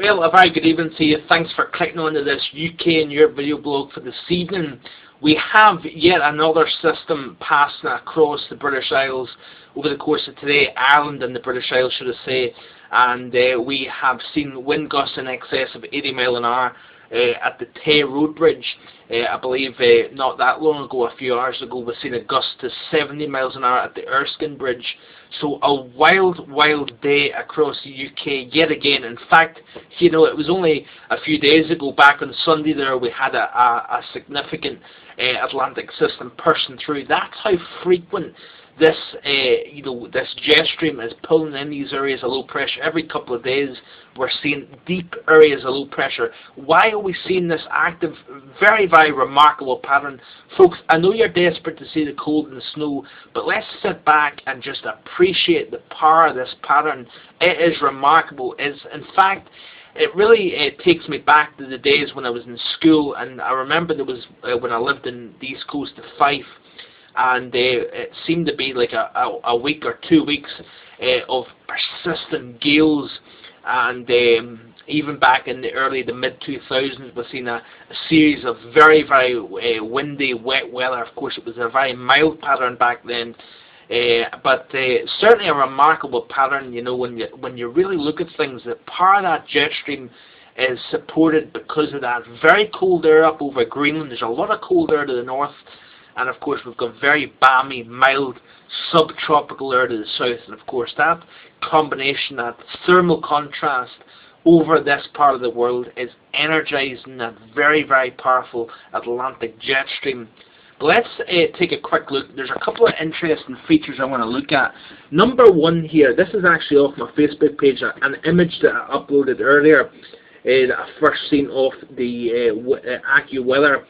Well, a very good evening to you. Thanks for clicking onto this UK and Europe video blog for this evening. We have yet another system passing across the British Isles over the course of today, Ireland and the British Isles, should I say, and we have seen wind gusts in excess of 80 miles an hour at the Tay Road Bridge. I believe not that long ago, a few hours ago, we've seen a gust to 70 miles an hour at the Erskine Bridge. So a wild day across the UK yet again. In fact, you know, it was only a few days ago, back on Sunday there, we had a significant Atlantic system pushing through. That's how frequent this this jet stream is pulling in these areas of low pressure. Every couple of days we're seeing deep areas of low pressure. Why are we seeing this active, very remarkable pattern? Folks, I know you're desperate to see the cold and the snow, but let's sit back and just appreciate the power of this pattern. It is remarkable. In fact, it really takes me back to the days when I was in school, and I remember there was when I lived in the east coast of Fife, and it seemed to be like a week or 2 weeks of persistent gales, and even back in the mid-2000s we've seen a series of very windy, wet weather. Of course, it was a very mild pattern back then, but certainly a remarkable pattern. You know, when you really look at things, the power of that jet stream is supported because of that very cold air up over Greenland. There's a lot of cold air to the north, and of course we've got very balmy, mild, subtropical air to the south. And of course that combination, that thermal contrast over this part of the world, is energizing that very powerful Atlantic jet stream. But let's take a quick look. There's a couple of interesting features I want to look at. Number one here, this is actually off my Facebook page, an image that I uploaded earlier that I first seen off the AccuWeather.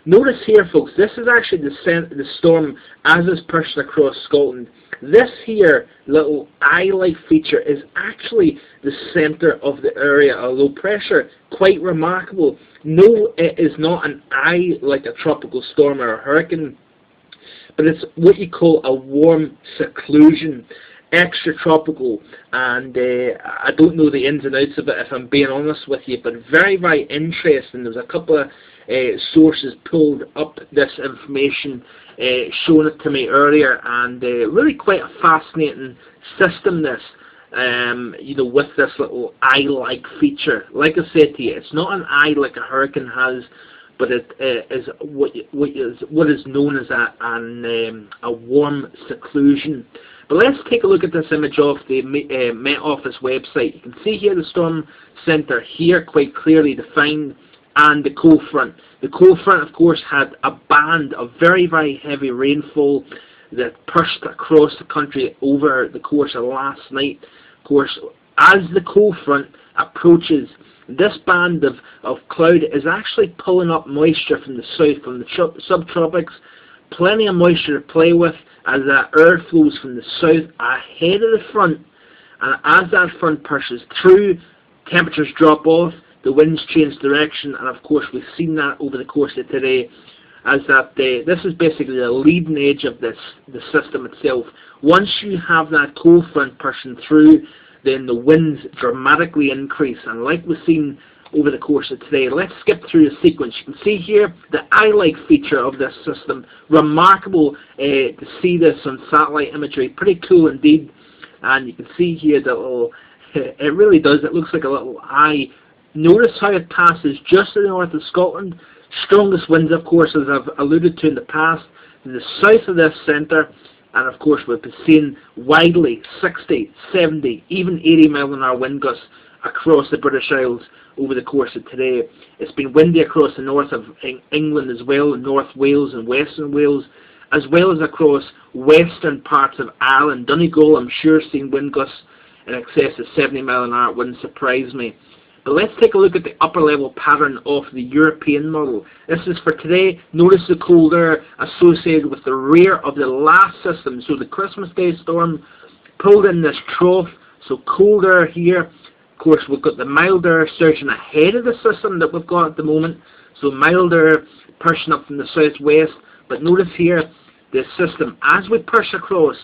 Notice here, folks, this is actually the storm as it's pushing across Scotland. This here little eye-like feature is actually the centre of the area of low pressure. Quite remarkable. No, it is not an eye like a tropical storm or a hurricane, but it's what you call a warm seclusion, extratropical, and I don't know the ins and outs of it, if I'm being honest with you, but very interesting. There's a couple of sources pulled up this information, showing it to me earlier, and really quite a fascinating system this, you know, with this little eye-like feature. Like I said to you, it's not an eye like a hurricane has, but it is what is known as a warm seclusion. But let's take a look at this image off the Met Office website. You can see here the storm centre here quite clearly defined, and the cold front. The cold front, of course, had a band of very heavy rainfall that pushed across the country over the course of last night. Of course, as the cold front approaches, this band of cloud is actually pulling up moisture from the south, from the subtropics. Plenty of moisture to play with as that air flows from the south ahead of the front, and as that front pushes through, temperatures drop off, the winds change direction, and of course we've seen that over the course of today, as that this is basically the leading edge of the system itself. Once you have that cold front pushing through, then the winds dramatically increase, and like we've seen over the course of today. Let's skip through the sequence. You can see here the eye-like feature of this system. Remarkable to see this on satellite imagery. Pretty cool indeed. And you can see here that little, it really does, it looks like a little eye. Notice how it passes just to the north of Scotland. Strongest winds, of course, as I've alluded to in the past, to the south of this centre. And of course we've been seeing widely 60, 70, even 80 mile an hour wind gusts across the British Isles over the course of today. It's been windy across the north of England as well, North Wales and Western Wales, as well as across western parts of Ireland. Donegal, I'm sure, seen wind gusts in excess of 70 mile an hour. It wouldn't surprise me. But let's take a look at the upper level pattern of the European model. This is for today. Notice the cold air associated with the rear of the last system. So the Christmas Day storm pulled in this trough, so cold air here. Of course, we've got the mild air surging ahead of the system that we've got at the moment. So mild air pushing up from the southwest. But notice here, the system, as we push across,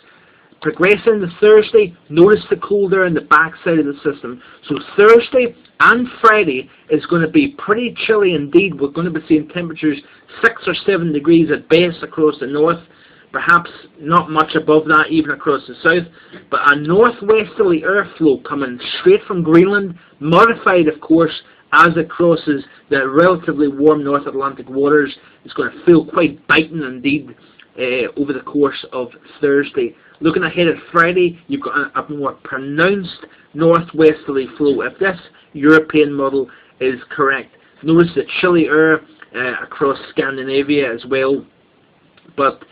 Progressing to Thursday, notice the cold air in the backside of the system. So Thursday and Friday is going to be pretty chilly indeed. We're going to be seeing temperatures 6 or 7 degrees at base across the north, perhaps not much above that even across the south. But a northwesterly airflow coming straight from Greenland, modified of course as it crosses the relatively warm North Atlantic waters. It's going to feel quite biting indeed over the course of Thursday. Looking ahead at Friday, you've got a more pronounced northwesterly flow. If this European model is correct, notice the chilly air across Scandinavia as well. But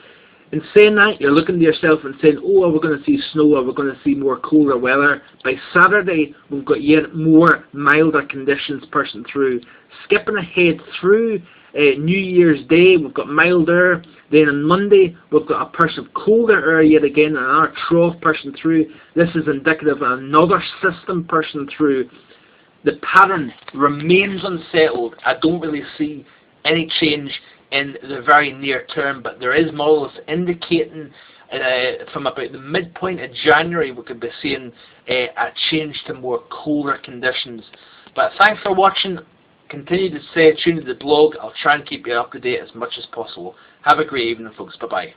in saying that, you're looking to yourself and saying, oh, are we going to see snow? Are we going to see more colder weather? By Saturday, we've got yet more milder conditions pushing through. Skipping ahead through New Year's Day, we've got milder. Then on Monday, we've got a push of colder air yet again, and another trough pushing through. This is indicative of another system pushing through. The pattern remains unsettled. I don't really see any change in the very near term, but there is models indicating from about the midpoint of January we could be seeing a change to more colder conditions. But thanks for watching. Continue to stay tuned to the blog. I'll try and keep you up to date as much as possible. Have a great evening, folks. Bye-bye.